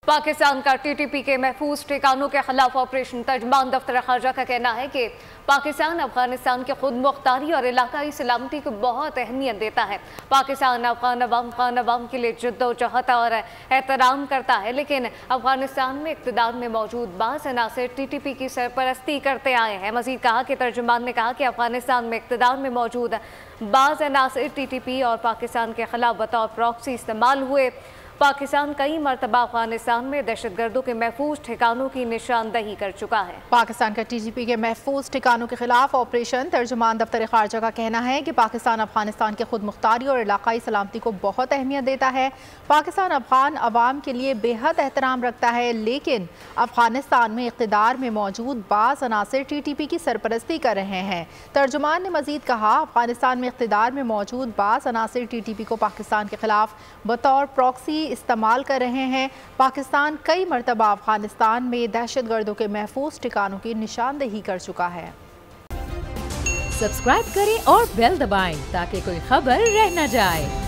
पाकिस्तान का टीटीपी के महफूज ठिकानों के खिलाफ ऑपरेशन। तर्जुमान दफ्तर खारजा का कहना है कि पाकिस्तान अफगानिस्तान की खुद मुख्तारी और इलाकाई सलामती को बहुत अहमियत देता है। पाकिस्तान अफगान अवाम के लिए जद्दोजहद और एहतराम करता है, लेकिन अफगानिस्तान में इक़्तिदार में मौजूद बाज़ अनासिर टीटीपी की सरपरस्ती करते आए हैं। मज़ीद कहा कि तर्जुमान ने कहा कि अफगानिस्तान में इक़्तिदार में मौजूद बाज़ अनासिर टीटीपी और पाकिस्तान के खिलाफ बतौर प्रॉक्सी इस्तेमाल हुए। पाकिस्तान कई मरतबा अफगानिस्तान में दहशतगर्दों के महफूज ठिकानों की निशानदही कर चुका है। पाकिस्तान का टीटीपी के महफूज ठिकानों के खिलाफ ऑपरेशन। तर्जुमान दफ्तर खारजा का कहना है कि पाकिस्तान अफगानिस्तान के खुद मुख्तारी और इलाकाई सलामती को बहुत अहमियत देता है। पाकिस्तान अफगान अवाम के लिए बेहद एहतराम रखता है, लेकिन अफगानिस्तान में इक़्तिदार में मौजूद बाज़ अनासिर टीटीपी की सरपरस्ती कर रहे हैं। तर्जुमान ने मज़ीद कहा, अफगानिस्तान में इक़्तिदार में मौजूद बाज़ अनासिर टीटीपी को पाकिस्तान के खिलाफ बतौर प्रॉक्सी इस्तेमाल कर रहे हैं। पाकिस्तान कई मरतबा अफगानिस्तान में दहशतगर्दों के महफूज ठिकानों की निशानदही कर चुका है। सब्सक्राइब करें और बेल दबाएं ताकि कोई खबर रह न जाए।